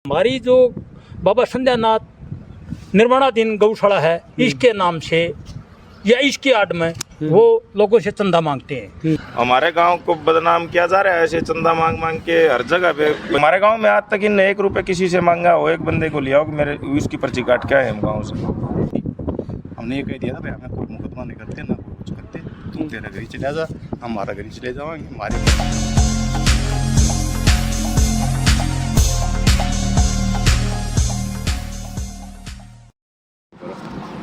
हमारी जो बाबा संध्यानाथ निर्माणाधीन गौशाला है, इसके नाम से या इसकी आड़ में वो लोगों से चंदा मांगते हैं। हमारे गांव को बदनाम किया जा रहा है ऐसे चंदा मांग मांग के हर जगह पे। हमारे गांव में आज तक इनने 1 रुपये किसी से मांगा हो, एक बंदे को लिया हो कि मेरे इसकी पर्ची काट के आए हम गाँव से। हमने ये कह दिया था भाई हमें कोई मुकदमा नहीं करते ना कोई कुछ करते, तुम तेरा घर ही चले जा, हम हमारा घर ही चले जाएंगे। हमारे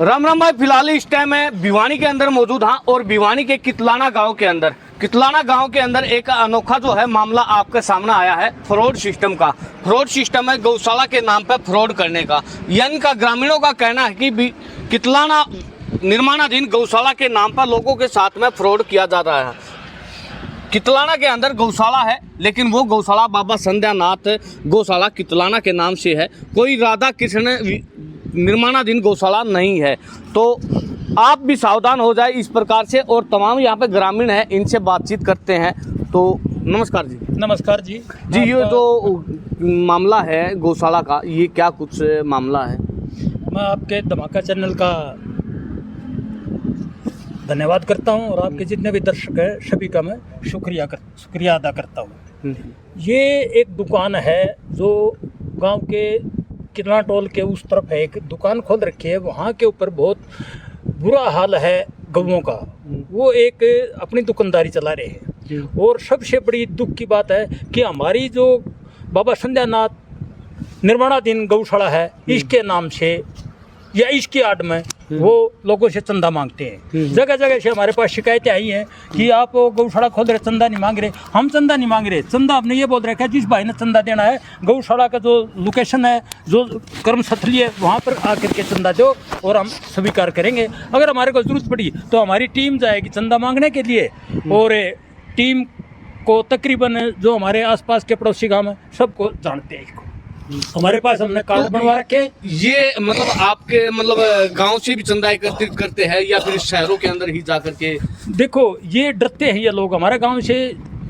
राम राम भाई, फिलहाल इस टाइम मैं भिवानी के अंदर मौजूद हाँ और भिवानी के कितलाना गांव के अंदर एक अनोखा जो है मामला आपके सामने आया है। फ्रॉड सिस्टम का फ्रॉड सिस्टम है गौशाला के नाम पे फ्रॉड करने का। यानी का ग्रामीणों का कहना है कि कितलाना निर्माणाधीन गौशाला के नाम पर लोगों के साथ में फ्रॉड किया जा रहा है। कितलाना के अंदर गौशाला है, लेकिन वो गौशाला बाबा संध्यानाथ गौशाला कितलाना के नाम से है, कोई राधा कृष्ण निर्माणाधीन गौशाला नहीं है। तो आप भी सावधान हो जाए इस प्रकार से। और तमाम यहाँ पे ग्रामीण हैं, इनसे बातचीत करते हैं। तो नमस्कार जी। नमस्कार जी। जी, ये जो मामला है गौशाला का, ये क्या कुछ मामला है? मैं आपके धमाका चैनल का धन्यवाद करता हूं और आपके जितने भी दर्शक हैं सभी का मैं शुक्रिया अदा करता हूं। ये एक दुकान है जो गांव के कितना टोल के उस तरफ है, एक दुकान खोल रखी है। वहाँ के ऊपर बहुत बुरा हाल है गौओं का। वो एक अपनी दुकानदारी चला रहे हैं। और सबसे बड़ी दुख की बात है कि हमारी जो बाबा संध्यानाथ निर्माणाधीन गौशाला है, इसके नाम से या इसकी आड़ में वो लोगों से चंदा मांगते हैं। जगह जगह से हमारे पास शिकायतें आई हैं कि आप गौशाला खोल रहे, चंदा नहीं मांग रहे। हम चंदा नहीं मांग रहे, चंदा हमने ये बोल रखा है जिस भाई ने चंदा देना है, गौशाला का जो लोकेशन है, जो कर्मस्थली है, वहाँ पर आकर के चंदा दो और हम स्वीकार करेंगे। अगर हमारे को जरूरत पड़ी तो हमारी टीम जाएगी चंदा मांगने के लिए। और टीम को तकरीबन जो हमारे आसपास के पड़ोसी गाँव हैं सबको जानते हैं। इसको हमारे पास हमने कार्ड बनवा रखे। ये मतलब आपके गांव से भी चंदा एकत्रित करते हैं या फिर शहरों के अंदर ही जाकर के? देखो, ये डरते हैं ये लोग, हमारे गांव से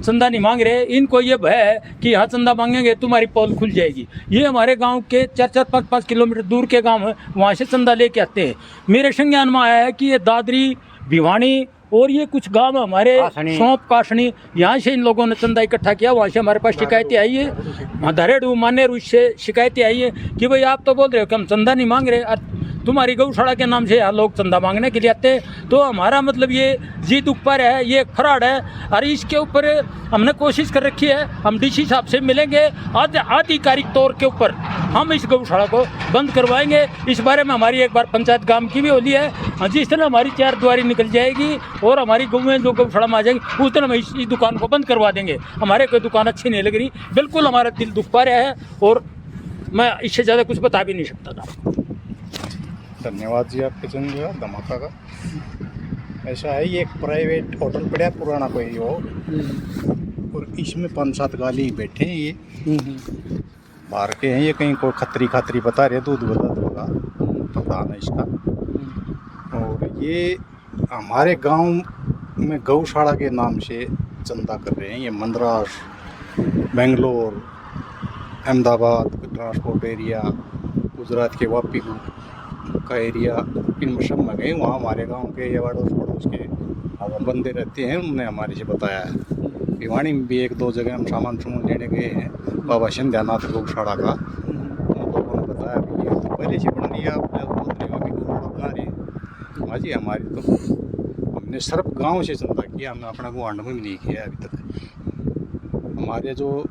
चंदा नहीं मांग रहे। इनको ये भय है कि यहाँ चंदा मांगेंगे तुम्हारी पोल खुल जाएगी। ये हमारे गांव के 4-5 किलोमीटर दूर के गांव है, वहाँ से चंदा लेके आते हैं। मेरे संज्ञान में आया है कि ये दादरी, भिवानी और ये कुछ गांव हमारे सौंप काशनी, यहाँ से इन लोगों ने चंदा इकट्ठा किया। वहाँ से हमारे पास शिकायतें आई है, धरेड़ू मानेरू से शिकायतें आई है कि भाई आप तो बोल रहे हो कि हम चंदा नहीं मांग रहे, तुम्हारी गौशाला के नाम से यहाँ लोग चंदा मांगने के लिए आते हैं। तो हमारा मतलब ये जीत ऊपर है, ये फ्रॉड है। और इसके ऊपर हमने कोशिश कर रखी है, हम डीसी साहब से मिलेंगे, आधिकारिक तौर के ऊपर हम इस गौशाला को बंद करवाएंगे। इस बारे में हमारी एक बार पंचायत गांव की भी होली है। जिस दिन हमारी 4 द्वारी निकल जाएगी और हमारी गौएं जो गौशाला में आ जाएंगी, उस दिन हम इस दुकान को बंद करवा देंगे। हमारे कोई दुकान अच्छी नहीं लग रही, बिल्कुल हमारा दिल दुख पा रहा है और मैं इससे ज़्यादा कुछ बता भी नहीं सकता था। धन्यवाद जी आपके चैनल धमाका का। ऐसा है, ये एक प्राइवेट होटल पड़ा पुराना कोई हो, और इसमें 5-7 गाली बैठे हैं। ये बाहर के हैं, ये कहीं कोई खतरी बता रहे, दूध होगा प्रधान है इसका। और ये हमारे गांव में गौशाला के नाम से चंदा कर रहे हैं। ये मद्रास, बेंगलोर, अहमदाबाद ट्रांसपोर्ट एरिया, गुजरात के वापी का एरिया, इन सब में गए। वहाँ हमारे गांव के या पड़ोस के बंदे रहते हैं, उन्होंने हमारे से बताया है। भिवानी में भी 1-2 जगह हम सामान लेने गए हैं बाबा संध्यानाथ गौशाला का। उन लोगों ने बताया कि ये तो पहले से बन रही है, आप बोल रहे हो कि गौशाला बना रही है। हाँ जी, हमारी तो हमने सिर्फ गाँव से चंदा किया, हमने अपना गुआंड में भी नहीं किया अभी तक। हमारे जो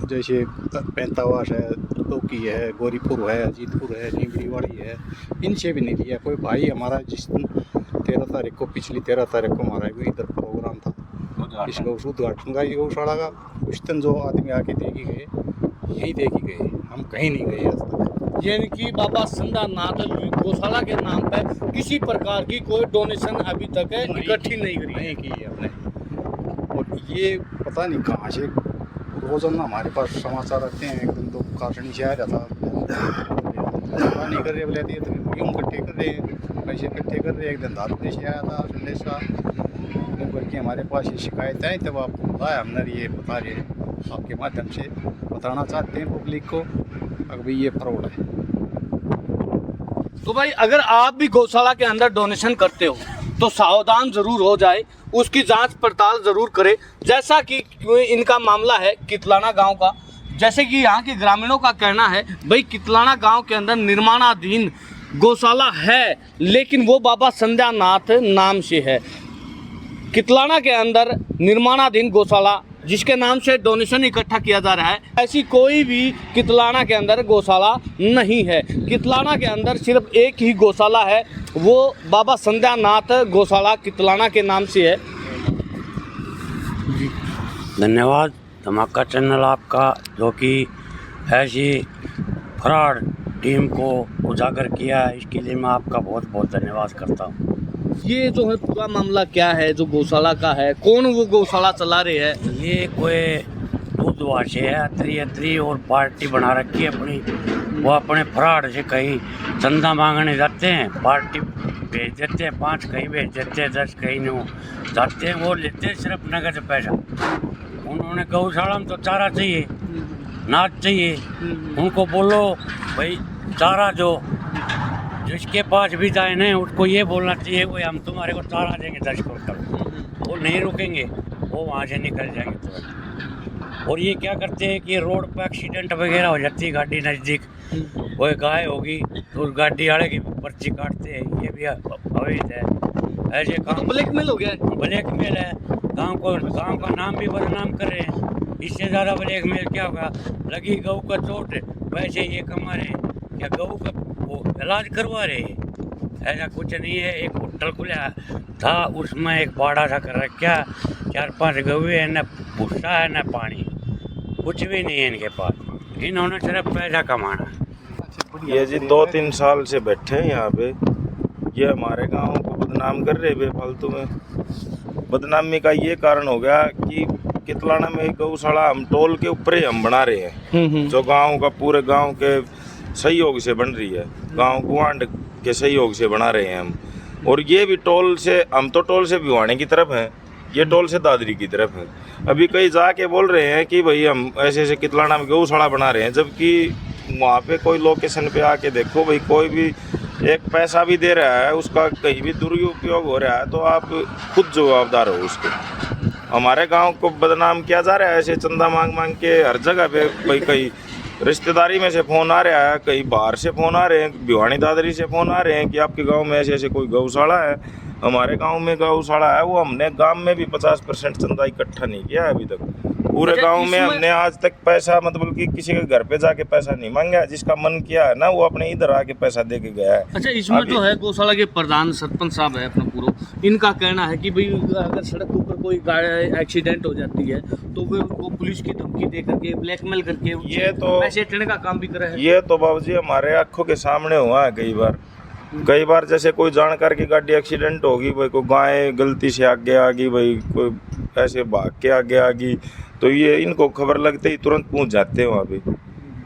जैसे पैंतावास है, टोकी है, गोरीपुर है, अजीतपुर है, नीमड़ीवाड़ी है, इनसे भी नहीं लिया कोई। भाई हमारा जिस दिन 13 तारीख को, पिछली 13 तारीख को हमारा इधर प्रोग्राम था इस उद्घाटन का गौशाला का। उस दिन जो आदमी आके देखी गए, यहीं देखी गए, हम कहीं नहीं गए आज तक। यानी कि बाबा संध्यानाथ गौशाला के नाम पर किसी प्रकार की कोई डोनेशन अभी तक इकट्ठी नहीं की है हमने। और ये पता नहीं कहाँ से रोजाना हमारे पास समाचार आते हैं। एक दिन तो काशनी से आया था, नहीं कर रहे बोले थे, तो गेहूँ इकट्ठे कर रहे हैं, पैसे इकट्ठे कर रहे हैं। एक दिन दारू से आया था संदेश का, करके हमारे पास ये शिकायत आई, तब आपको बताया हमने। ये बता रहे आपके माध्यम से बताना चाहते हैं पब्लिक को अभी ये फ्रॉड है। तो भाई अगर आप भी गौशाला के अंदर डोनेशन करते हो तो सावधान जरूर हो जाए, उसकी जांच पड़ताल जरूर करें। जैसा कि इनका मामला है कितलाना गांव का, जैसे कि यहाँ के ग्रामीणों का कहना है भाई कितलाना गांव के अंदर निर्माणाधीन गौशाला है, लेकिन वो बाबा संध्यानाथ नाम से है। कितलाना के अंदर निर्माणाधीन गौशाला जिसके नाम से डोनेशन इकट्ठा किया जा रहा है, ऐसी कोई भी कितलाना के अंदर गौशाला नहीं है। कितलाना के अंदर सिर्फ एक ही गौशाला है, वो बाबा संध्यानाथ गौशाला कितलाना के नाम से है। धन्यवाद धमाका चैनल आपका, जो कि ऐसी फ्रॉड टीम को उजागर किया है, इसके लिए मैं आपका बहुत बहुत धन्यवाद करता हूँ। ये जो है पूरा मामला क्या है जो गौशाला का है, कौन वो गौशाला चला रहे हैं? ये कोई दूधवासे है अत्री और पार्टी बना रखी है अपनी। वो अपने फ्रॉड से कहीं चंदा मांगने जाते हैं, पार्टी भेज देते हैं, 5 कहीं भेज देते हैं, 10 कहीं नो जाते हैं, वो लेते हैं सिर्फ नगद पैसा। उन्होंने गौशाला में तो चारा चाहिए, नाच चाहिए, उनको बोलो भाई चारा जो जिसके पास भी जाए ना उसको ये बोलना चाहिए भाई हम तुम्हारे को चारा देंगे 10 क्विंटल। वो नहीं रुकेंगे, वो वहाँ से निकल जाएंगे तुरंत। और ये क्या करते हैं कि रोड पर एक्सीडेंट वगैरह हो जाती है, गाड़ी नज़दीक कोई गाय होगी तो उस गाड़ी वाले की पर्ची काटते हैं, ये भी अवैध है। ऐसे काम ब्लैकमेल हो गया है। ब्लैकमेल है, गांव का नाम भी बदनाम कर रहे हैं। इससे ज़्यादा ब्लैकमेल क्या होगा? लगी गऊ का चोट पैसे ये कमा रहे हैं, क्या गऊ का वो इलाज करवा रहे हैं? ऐसा कुछ नहीं है। एक होटल खुला था, उसमें एक बाड़ा सा कर रखा, 4-5 गौए है, न भूसा है न पानी, कुछ भी नहीं है इनके पास। इन्होंने सिर्फ पैसा कमाना। ये जी 2-3 साल से बैठे हैं यहाँ पे, ये हमारे गांव को बदनाम कर रहे बेफालतू में। बदनामी का ये कारण हो गया कि कितलाना में गौशाला हम टोल के ऊपर ही हम बना रहे हैं, जो गांव का पूरे गांव के सहयोग से बन रही है, गांव गुआंड के सहयोग से बना रहे हैं हम। और ये भी टोल से, हम तो टोल से भिवानी की तरफ हैं, ये टोल से दादरी की तरफ है। अभी कई जाके बोल रहे हैं कि भाई हम ऐसे ऐसे कितलाना में गौशाला बना रहे हैं, जबकि वहाँ पे कोई लोकेशन पे आके देखो भाई, कोई भी एक पैसा भी दे रहा है उसका कहीं भी दुरुपयोग हो रहा है तो आप खुद जवाबदार हो उसके। हमारे गांव को बदनाम किया जा रहा है ऐसे चंदा मांग मांग के हर जगह पे। भाई कहीं रिश्तेदारी में से फ़ोन आ रहा है, कहीं बाहर से फ़ोन आ रहे हैं, भिवानी दादरी से फ़ोन आ रहे हैं कि आपके गांव में ऐसे ऐसे कोई गौशाला है। हमारे गांव में गौशाला है, वो हमने गांव में भी 50% चंदा इकट्ठा नहीं किया है अभी तक। पूरे गांव में हमने आज तक पैसा, मतलब कि किसी के घर पे जाके पैसा नहीं मांगा है। जिसका मन किया है ना वो अपने इधर आके पैसा दे के गया है। अच्छा, इसमें जो है गौशाला के प्रधान सरपंच साहब है अपना पूरा, इनका कहना है कि भाई अगर सड़क के ऊपर कोई गाड़ी एक्सीडेंट हो जाती है तो वे उनको पुलिस की धमकी दे करके ब्लैकमेल करके ये तो पैसे देने का काम भी कर रहे हैं। ये तो बाबूजी हमारे आंखों के सामने हुआ है कई बार जैसे कोई जानकार की गाड़ी एक्सीडेंट होगी, भाई कोई गाय गलती से आगे आ गई, भाई कोई ऐसे भाग के आगे आ गई, तो ये इनको खबर लगते ही तुरंत पहुंच जाते हैं वहाँ पे।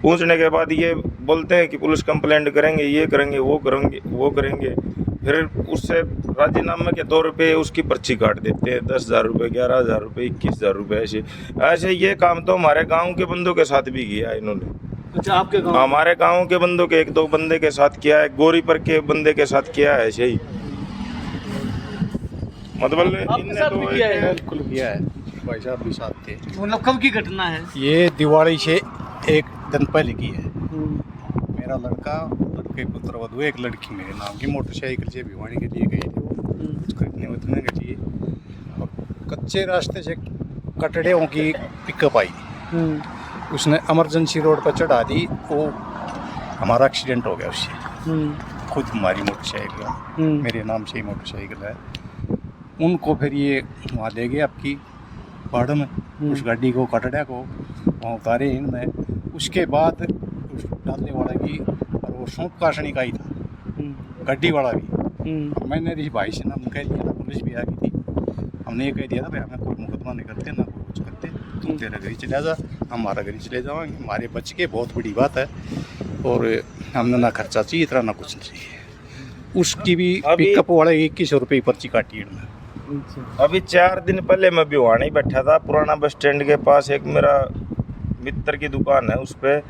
पहुंचने के बाद ये बोलते हैं कि पुलिस कंप्लेंट करेंगे, ये करेंगे, वो करेंगे। फिर उससे राजीनामे के तौर पे उसकी पर्ची काट देते हैं, 10,000 रुपये, 11,000 रुपये, 21,000 रुपये। ऐसे ये काम तो हमारे गाँव के बंदों के साथ भी किया है इन्होंने। अच्छा, आपके गाँव? हमारे गांव के बंदों के 1-2 बंदे के साथ किया है, गोरी पर के बंदे के साथ किया है ऐसे ही। मतलब आपके साथ भी किया है? बिल्कुल किया है, भाई साहब भी साथ थे। मतलब कब की घटना है ये? दिवाली से 1 दिन पहले की है। मेरा लड़के पुत्रवधू, एक लड़की मेरे नाम की मोटरसाइकिल से भिवानी के लिए गए थे, वो कुछ खरीदने उतरने के लिए। और कच्चे रास्ते से कटड़ियों की पिकअप आई, उसने इमरजेंसी रोड पर चढ़ा दी, वो हमारा एक्सीडेंट हो गया उससे। खुद हमारी मोटरसाइकिल, मेरे नाम से ही मोटरसाइकिल है। उनको फिर ये वहाँ ले गए आपकी पहाड़ में, उस गाड़ी को, कटड़िया को वहाँ उतारे इनमें। उसके बाद उस डालने वाला की और वो सौंप काटने का ही था, गाड़ी वाला भी। मैंने इस भाई से नाम कह दिया था, पुलिस भी आ गई थी। हमने ये कह दिया था भाई हमें कोई मुकदमा नहीं करते ना कुछ करते, तुम तेरा घर चले जा, हमारा घर चले जाओगे, हमारे बच के बहुत बड़ी बात है। और हमने ना खर्चा चाहिए इतना, ना कुछ चाहिए। उसकी भी पिकअप वाले 2100 रुपये पर्ची काटी है। अभी 4 दिन पहले मैं भिवानी बैठा था, पुराना बस स्टैंड के पास एक मेरा मित्र की दुकान है, उस पर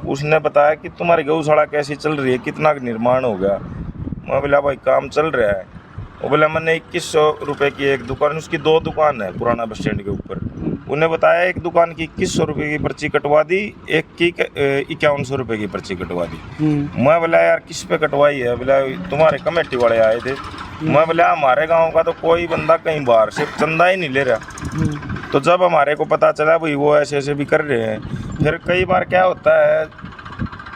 उसने बताया कि तुम्हारी गौशाला कैसी चल रही है, कितना निर्माण हो गया। मैं बोला भाई काम चल रहा है। वो बोला मैंने 2100 रुपये की एक दुकान, उसकी 2 दुकान है पुराना बस स्टैंड के ऊपर। उन्हें बताया एक दुकान की 2100 रुपये की पर्ची कटवा दी, एक की 5100 रुपये की पर्ची कटवा दी। मैं बोला यार किस पे कटवाई है? बोला तुम्हारे कमेटी वाले आए थे। मैं बोला हमारे गांव का तो कोई बंदा कहीं बाहर से चंदा ही नहीं ले रहा। तो जब हमारे को पता चला भाई वो ऐसे ऐसे भी कर रहे हैं, फिर कई बार क्या होता है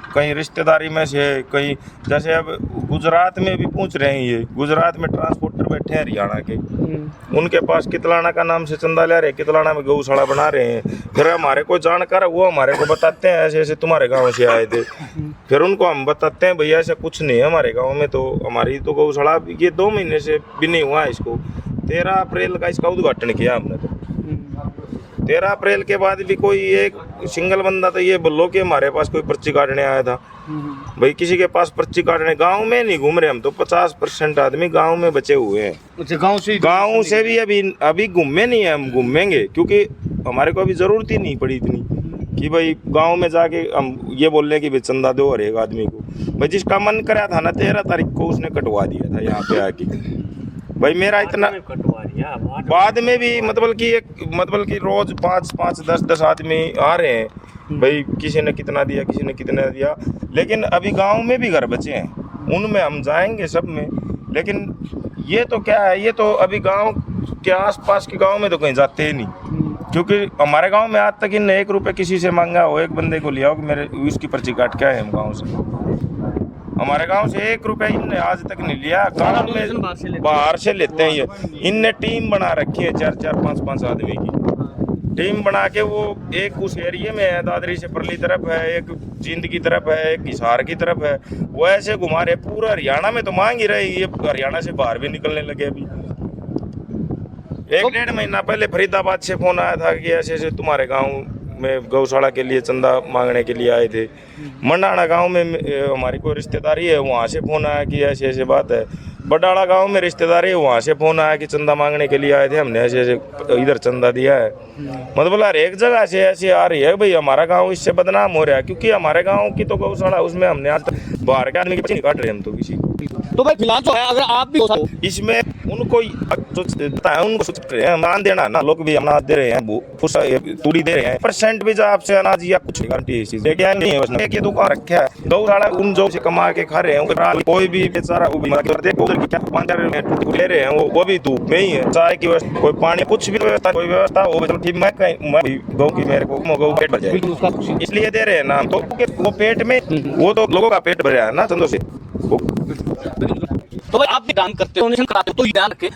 कहीं रिश्तेदारी में से कहीं, जैसे अब गुजरात में भी पूछ रहे हैं, ये गुजरात में ट्रांसपोर्टर बैठे हैं हरियाणा के, उनके पास कितलाना का नाम से चंदा ले रहे हैं, कितलाना में गौशाला बना रहे हैं। फिर हमारे को जानकर वो हमारे को बताते हैं ऐसे ऐसे तुम्हारे गांव से आए थे। फिर उनको हम बताते हैं भैया ऐसा कुछ नहीं है हमारे गांव में, तो हमारी तो गौशाला ये 2 महीने से भी नहीं हुआ है। इसको 13 अप्रैल का इसका उद्घाटन किया हमने। तो 13 अप्रैल के बाद भी कोई एक सिंगल बंदा तो ये बोलो कि हमारे पास कोई पर्ची काटने आया था। भाई किसी के पास पर्ची काटने गांव में नहीं घूम रहे हम तो। 50% आदमी गांव में बचे हुए हैं। गांव से भी अभी घूमे नहीं है, हम घूमेंगे क्योंकि हमारे को अभी जरूरत ही नहीं पड़ी इतनी कि भाई गांव में जाके हम ये बोल रहे कि भाई चंदा दो हर एक आदमी को। भाई जिसका मन कराया था ना 13 तारीख को उसने कटवा दिया था यहाँ पे आके। भाई मेरा इतना बाद में भी मतलब कि रोज 5 10 आदमी आ रहे हैं। भाई किसी ने कितना दिया, किसी ने कितना दिया, लेकिन अभी गांव में भी घर बचे हैं, उनमें हम जाएंगे सब में। लेकिन ये तो क्या है, ये तो अभी गांव के आसपास के गांव में तो कहीं जाते ही नहीं, क्योंकि हमारे गांव में आज तक इन 1 रुपये किसी से मांगा हो, एक बंदे को लिया हो कि मेरे उसकी पर्ची काट के आए हम गाँव से। हमारे गांव से 1 रुपया इनने आज तक नहीं लिया। गांव में बाहर से लेते हैं ये। इनने टीम बना रखी है 4 5 आदमी की टीम बना के, वो एक उस एरिया में है, दादरी से परली तरफ है, एक जींद की तरफ है, एक हिसार की तरफ है, वो ऐसे घुमा रहे। पूरा हरियाणा में तो मांग ही रही, ये हरियाणा से बाहर भी निकलने लगे। अभी 1-1.5 महीना पहले फरीदाबाद से फोन आया था कि ऐसे ऐसे तुम्हारे गाँव में गौशाला के लिए चंदा मांगने के लिए आए थे। मंडाणा गांव में हमारी कोई रिश्तेदारी है, वहाँ से फोन आया कि ऐसे ऐसे बात है। बडाड़ा गांव में रिश्तेदारी है, वहाँ से फोन आया कि चंदा मांगने के लिए आए थे, हमने ऐसे ऐसे इधर चंदा दिया है। मतलब हर एक जगह से ऐसे आ रही है भाई हमारा गांव इससे बदनाम हो रहा है, क्योंकि हमारे गांव की तो गौशाला उसमें हमने आज तक बाहर के आदमी की पर्ची नहीं काट रहे हम तो किसी को। तो भाई फिलहाल जो है अगर आप भी इसमें उनको मान देना ना, लोग भी अनाज दे रहे हैं, तूड़ी दे रहे हैं, % भी जो आपसे अनाज या कुछ गारंटी नहीं है। उसने एक दुकान रखा है गौशाला, उन जो से कमा के खा रहे हैं, कोई भी बेचारा ले रहे हैं वो भी धूप में ही है। चाय की व्यवस्था, कोई पानी, कुछ भी व्यवस्था, कोई व्यवस्था हो ठीक, मैं गौ की मेरे को गौ पेट भर जाए इसलिए दे रहे हैं ना। तो वो पेट में वो तो लोगों का पेट भर रहा है ना चंदो से। तो भाई आप भी काम करते हो, कराते हो, तो ध्यान रखें।